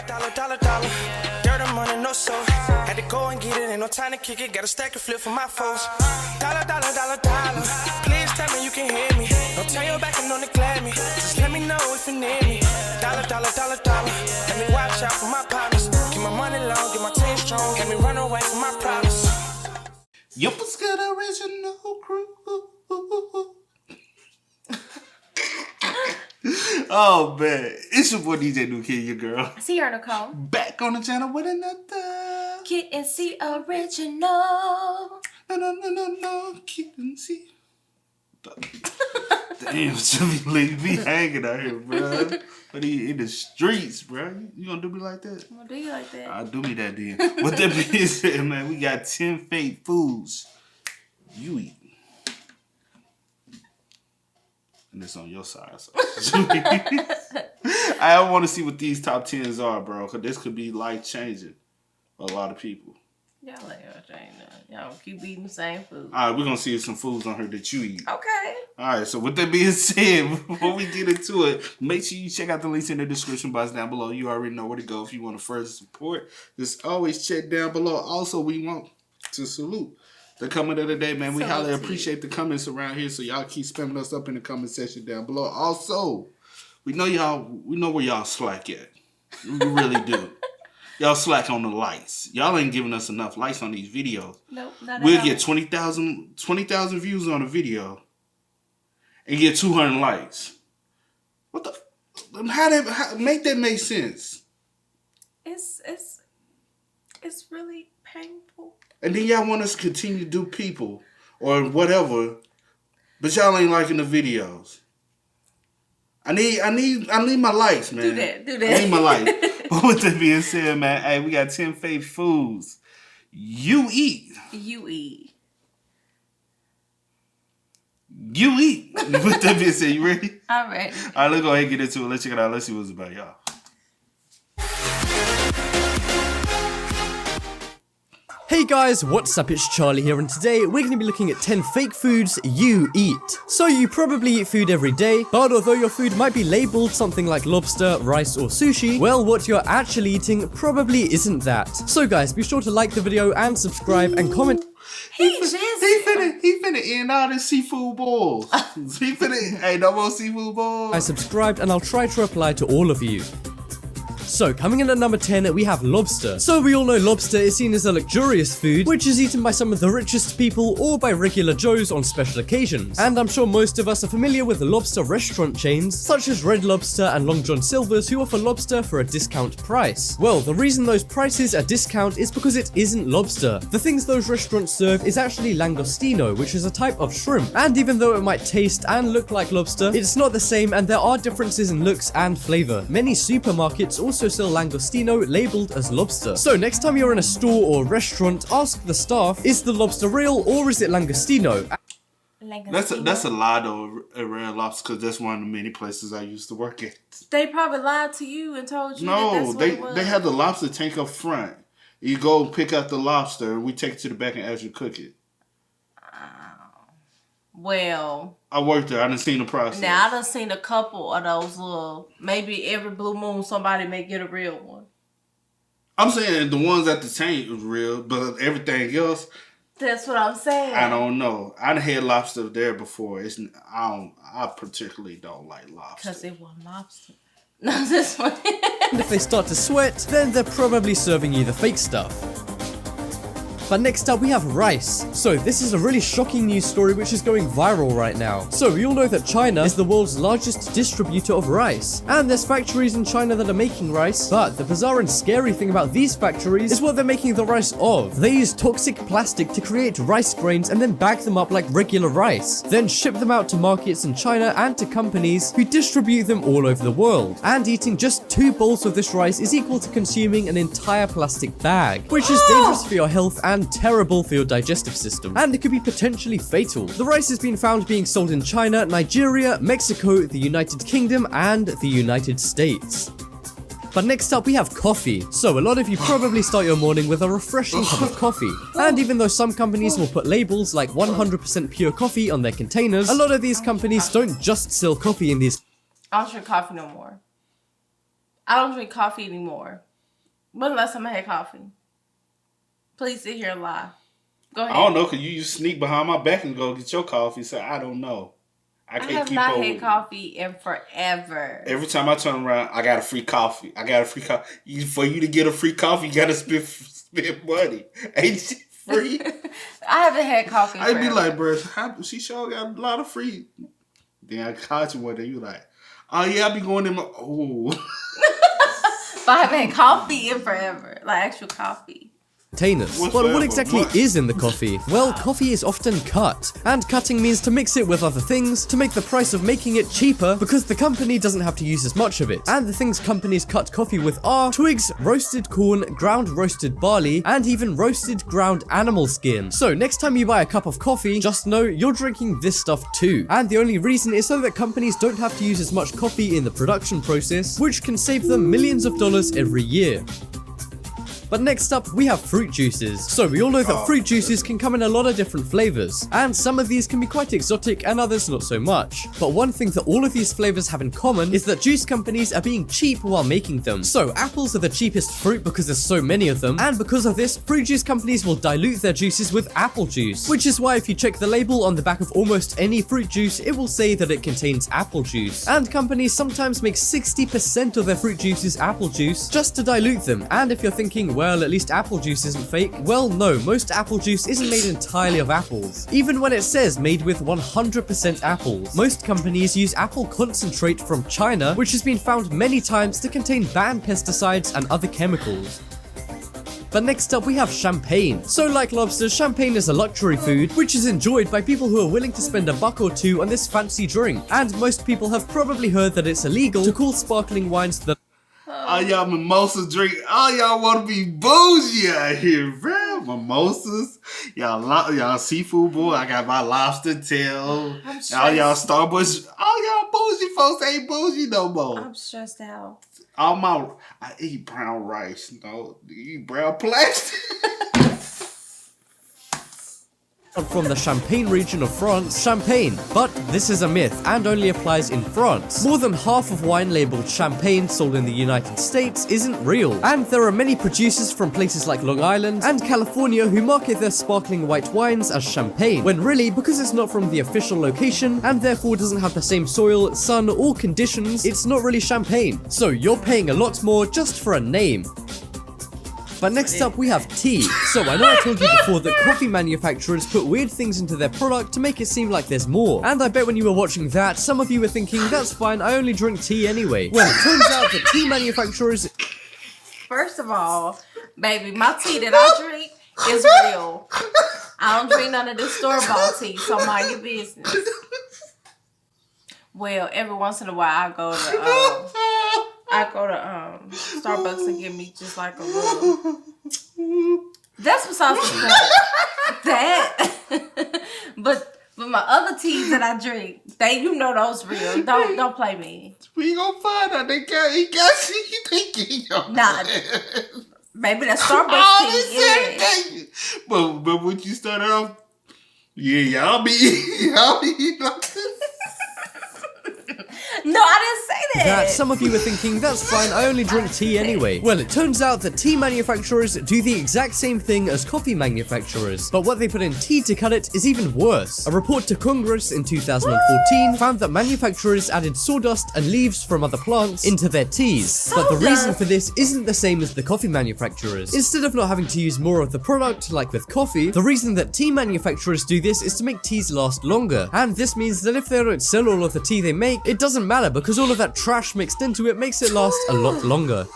Dollar. Dirt and money, no soul. Had to go and get it, ain't no time to kick it. Got a stack and flip for my foes. Dollar. Please tell me you can hear me. Don't turn your back and don't neglect me. Just let me know if you need me. Dollar. Let me watch out for my partners. Keep my money long, get my team strong. Let me run away from my problems. Yup, it's got original crew. Oh man, it's your boy DJ New Kid, your girl. Sierra Nicole. Back on the channel with another Kid and C original. No, Kid and C. Damn, Jimmy Lee be hanging out here, bro. But he in the streets, bro. You gonna do me like that? I'm gonna do you like that. I'll do me that then. With that being said, man, we got 10 fake foods you eat. And it's on your side. So. I want to see what these top 10s are, bro. Because this could be life-changing for a lot of people. Y'all like y'all keep eating the same food. All right, we're going to see some foods on here that you eat. Okay. All right, so with that being said, before we get into it, make sure you check out the links in the description box down below. You already know where to go if you want to further support. Just always check down below. Also, we want to salute the comment of the day, man. We highly appreciate the comments around here, so y'all keep spamming us up in the comment section down below. Also, we know where y'all slack at. We really do. Y'all slack on the likes. Y'all ain't giving us enough likes on these videos. Nope, not We'll at all. get 20,000 views on a video and get 200 likes. What the? How make that make sense? It's really painful. And then y'all want us to continue to do people or whatever, but y'all ain't liking the videos. I need my likes, man. Do that. I need my likes. But with that being said, man, hey, we got 10 fake foods you eat. You eat. With that being said, you ready? I'm ready. All right, let's go ahead and get into it. Let's check it out. Let's see what it's about, y'all. Hey guys, what's up? It's Charlie here, and today we're going to be looking at 10 fake foods you eat. So you probably eat food every day, but although your food might be labeled something like lobster, rice or sushi, well, what you're actually eating probably isn't that. So guys, be sure to like the video and subscribe and comment. He finna end all this seafood balls. He finna, hey, no more seafood balls. I subscribed and I'll try to reply to all of you. So, coming in at number 10, we have lobster. So, we all know lobster is seen as a luxurious food, which is eaten by some of the richest people or by regular Joes on special occasions. And I'm sure most of us are familiar with lobster restaurant chains, such as Red Lobster and Long John Silver's, who offer lobster for a discount price. Well, the reason those prices are discount is because it isn't lobster. The things those restaurants serve is actually langostino, which is a type of shrimp. And even though it might taste and look like lobster, it's not the same, and there are differences in looks and flavor. Many supermarkets also sell langostino labeled as lobster. So next time you're in a store or restaurant, ask the staff, is the lobster real or is it langostino? That's a lie though, at Red Lobster, because that's one of the many places I used to work at. They probably lied to you and told you No, that that's what it was. they have the lobster tank up front. You go pick up the lobster and we take it to the back and actually cook it. Well, I worked there. I done seen the process. now I done seen a couple of those little, maybe every blue moon somebody may get a real one. I'm saying the ones at the tank was real, but everything else, That's what I'm saying. I don't know. I had lobster there before. I particularly don't like lobster. Because it wasn't lobster. No, this one. And if they start to sweat, then they're probably serving you the fake stuff. But next up we have rice. So this is a really shocking news story which is going viral right now. So we all know that China is the world's largest distributor of rice. And there's factories in China that are making rice, but the bizarre and scary thing about these factories is what they're making the rice of. They use toxic plastic to create rice grains and then bag them up like regular rice. Then ship them out to markets in China and to companies who distribute them all over the world. And eating just 2 bowls of this rice is equal to consuming an entire plastic bag, which is dangerous for your health and terrible for your digestive system, and it could be potentially fatal. The rice has been found being sold in China, Nigeria, Mexico, the United Kingdom, and the United States. But next up we have coffee. So a lot of you probably start your morning with a refreshing cup of coffee. And even though some companies will put labels like 100% pure coffee on their containers, a lot of these companies don't just sell coffee in these. I don't drink coffee no more. I don't drink coffee anymore. When the last time I had coffee? Please sit here and lie. Go ahead. I don't know, because you sneak behind my back and go get your coffee, so I don't know. I I can't have keep not up had with coffee in forever. Every time I turn around, I got a free coffee. For you to get a free coffee, you got to spend money. Ain't it free? I haven't had coffee in I'd forever. be like, bro, she sure got a lot of free. Then I caught you one day, you like, oh yeah, I be going in my, oh. But I haven't had coffee in forever. Like actual coffee. Containers. But what exactly is in the coffee? Well, coffee is often cut, and cutting means to mix it with other things to make the price of making it cheaper because the company doesn't have to use as much of it. And the things companies cut coffee with are twigs, roasted corn, ground roasted barley, and even roasted ground animal skin. So next time you buy a cup of coffee, just know you're drinking this stuff too. And the only reason is so that companies don't have to use as much coffee in the production process, which can save them millions of dollars every year. But next up, we have fruit juices. So we all know that fruit juices can come in a lot of different flavors, and some of these can be quite exotic and others not so much. But one thing that all of these flavors have in common is that juice companies are being cheap while making them. So apples are the cheapest fruit because there's so many of them, and because of this, fruit juice companies will dilute their juices with apple juice, which is why if you check the label on the back of almost any fruit juice, it will say that it contains apple juice. And companies sometimes make 60% of their fruit juices apple juice just to dilute them. And if you're thinking, well, at least apple juice isn't fake. Well, no, most apple juice isn't made entirely of apples. Even when it says made with 100% apples, most companies use apple concentrate from China, which has been found many times to contain banned pesticides and other chemicals. But next up we have champagne. So like Lobster, champagne is a luxury food, which is enjoyed by people who are willing to spend $1 or $2 on this fancy drink. And most people have probably heard that it's illegal to call sparkling wines that All y'all mimosa drink. All y'all want to be bougie out here, bro. Mimosas. Y'all seafood boy. I got my lobster tail. All y'all Starbucks. All y'all bougie folks ain't bougie no more. I'm stressed out. I eat brown rice. No, you eat brown plastic. from the Champagne region of France, champagne. But this is a myth and only applies in France. More than half of wine labeled champagne sold in the United States isn't real. And there are many producers from places like Long Island and California who market their sparkling white wines as champagne, when really, because it's not from the official location and therefore doesn't have the same soil, sun or conditions, it's not really champagne. So you're paying a lot more just for a name. But next up we have tea. So I know I told you before that coffee manufacturers put weird things into their product to make it seem like there's more. And I bet when you were watching that, some of you were thinking, that's fine, I only drink tea anyway. Well, it turns out that tea manufacturers... First of all, baby, my tea that I drink is real. I don't drink none of this store-bought tea, so mind your business. Well, every once in a while I go to Starbucks and get me just like a little. That's besides the point. That, but my other teas that I drink, you know those real. Don't play me. We gonna find out. He got you. They get your Nah, maybe that Starbucks tea. Yeah. But when you started off, y'all be eating. No, I didn't say that. Some of you were thinking, that's fine, I only drink tea anyway. Well, it turns out that tea manufacturers do the exact same thing as coffee manufacturers, but what they put in tea to cut it is even worse. A report to Congress in 2014 found that manufacturers added sawdust and leaves from other plants into their teas. But the reason for this isn't the same as the coffee manufacturers. Instead of not having to use more of the product, like with coffee, the reason that tea manufacturers do this is to make teas last longer. And this means that if they don't sell all of the tea they make, it doesn't matter because all of that trash mixed into it makes it last a lot longer.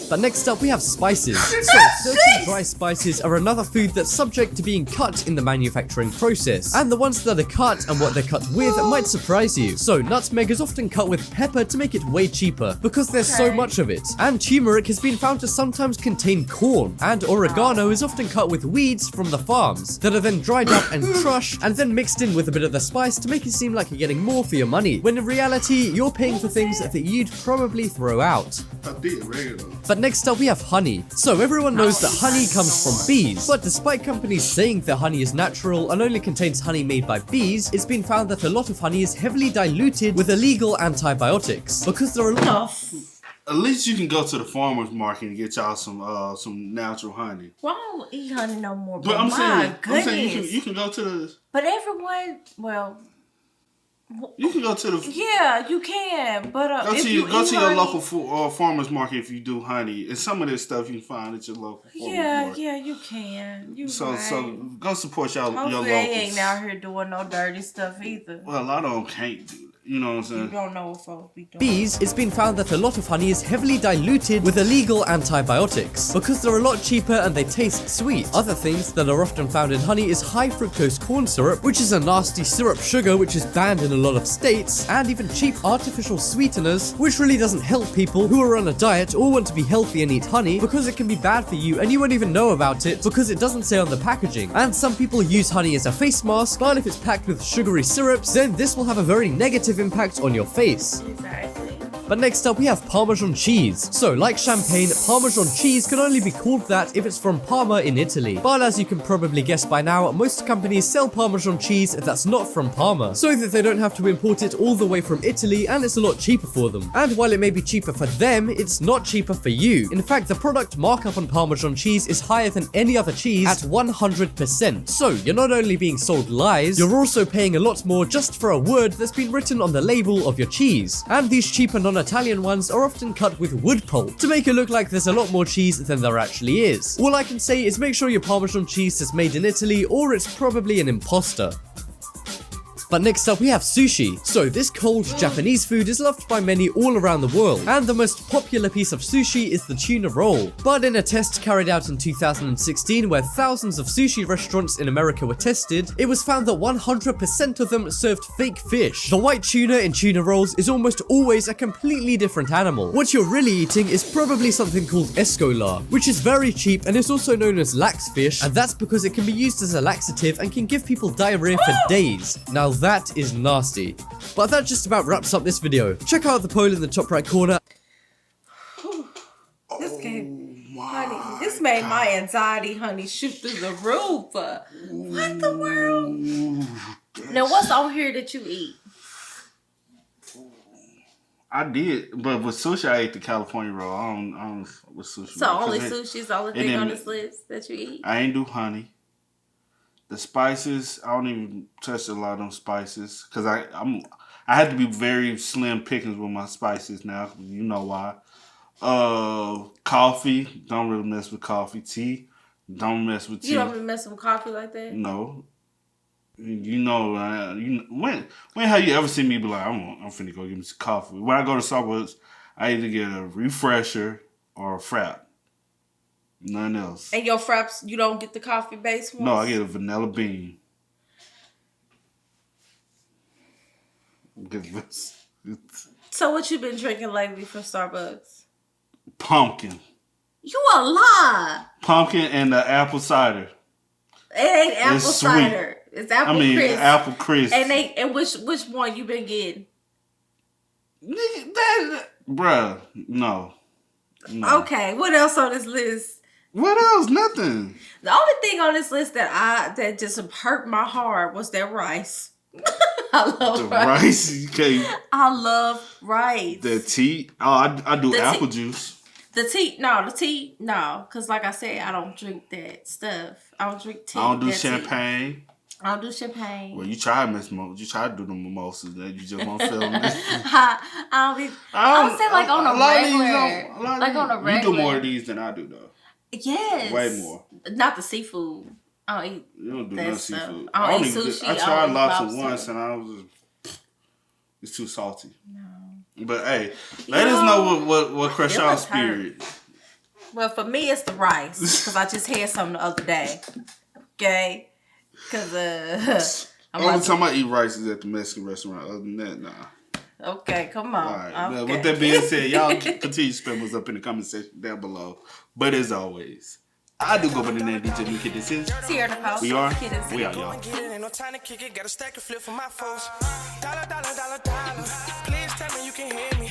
But next up we have spices. So certain dry spices are another food that's subject to being cut in the manufacturing process. And the ones that are cut and what they're cut with might surprise you. So nutmeg is often cut with pepper to make it way cheaper because there's so much of it. And turmeric has been found to sometimes contain corn. And oregano is often cut with weeds from the farms that are then dried up and crushed and then mixed in with a bit of the spice to make it seem like you're getting more for your money. When in reality, you're paying for things that you'd probably throw out. But next up we have honey. So everyone knows that honey comes from bees, but despite companies saying that honey is natural and only contains honey made by bees, it's been found that a lot of honey is heavily diluted with illegal antibiotics because there are At least you can go to the farmer's market and get y'all some natural honey. Well, I don't eat honey no more. But I'm saying you can go to the. But everyone, well. You can go to the. Yeah, you can. But go to your local farmer's market if you do honey, and some of this stuff you can find at your local farmer's market. Yeah, you can. So go support your locals. They ain't out here doing no dirty stuff either. Well, a lot of them can't do that. You know what I'm saying? You don't know what folks be doing. Bees, it's been found that a lot of honey is heavily diluted with illegal antibiotics because they're a lot cheaper and they taste sweet. Other things that are often found in honey is high fructose corn syrup, which is a nasty syrup sugar which is banned in a lot of states, and even cheap artificial sweeteners, which really doesn't help people who are on a diet or want to be healthy and eat honey because it can be bad for you and you won't even know about it because it doesn't say on the packaging. And some people use honey as a face mask, but if it's packed with sugary syrups, then this will have a very negative impact on your face. Exactly. But next up we have Parmesan cheese. So like champagne, Parmesan cheese can only be called that if it's from Parma in Italy. But as you can probably guess by now, most companies sell Parmesan cheese that's not from Parma, so that they don't have to import it all the way from Italy, and it's a lot cheaper for them. And while it may be cheaper for them, it's not cheaper for you. In fact, the product markup on Parmesan cheese is higher than any other cheese at 100%. So you're not only being sold lies, you're also paying a lot more just for a word that's been written on the label of your cheese. And these cheaper non-Italian ones are often cut with wood pulp to make it look like there's a lot more cheese than there actually is. All I can say is make sure your Parmesan cheese is made in Italy, or it's probably an imposter. But next up we have sushi. So this cold Japanese food is loved by many all around the world, and the most popular piece of sushi is the tuna roll. But in a test carried out in 2016 where thousands of sushi restaurants in America were tested, it was found that 100% of them served fake fish. The white tuna in tuna rolls is almost always a completely different animal. What you're really eating is probably something called escolar, which is very cheap and is also known as lax fish, and that's because it can be used as a laxative and can give people diarrhea for days. Now that is nasty. But that just about wraps up this video. Check out the poll in the top right corner. This made my anxiety, honey, shoot through the roof. What the world? Now, what's on here that you eat? I did, but with sushi, I ate the California roll. I don't with sushi. So only sushi is the only thing on this list that you eat? I ain't do honey. The spices, I don't even touch a lot of them spices because I had to be very slim pickings with my spices now. You know why? Coffee, don't really mess with coffee. Tea, don't mess with tea. You don't really mess with coffee like that? No. You know, when have you ever seen me be like, I'm finna go get me some coffee? When I go to Starbucks, I either get a refresher or a frap. Nothing else. And your fraps, you don't get the coffee based ones? No, I get a vanilla bean. So what you been drinking lately from Starbucks? Pumpkin. You a lie. Pumpkin and the apple cider. It ain't apple cider. It's apple crisp. Apple crisp. And which one you been getting? Bruh, no. Okay, what else on this list? What else? Nothing. The only thing on this list that just hurt my heart was that rice. I love rice. Okay. I love rice. The tea. Oh, I do apple juice. The tea, no. Because like I said, I don't drink that stuff. I don't drink tea. I don't do champagne. I don't do champagne. Well, you try to do the mimosas, that you just won't feel them. I would say like on a regular. You do more of these than I do, though. Yes. Way more. Not the seafood. I don't eat. You don't do no seafood. I don't eat sushi. I tried lobster once and I was it's too salty. No. But hey, let us know what crushed y'all spirit. Well, for me, it's the rice because I just had some the other day. Okay, because only time I eat rice is at the Mexican restaurant. Other than that, nah. Okay, come on. All right. Okay. With that being said, y'all continue to spam us up in the comment section down below. But as always, I do go by the name DJ New Kid. This is Sierra Nicole. We are, y'all. Ain't no time to kick it. Got a stack of flip for my folks. Dollar. Please tell me you can hear me.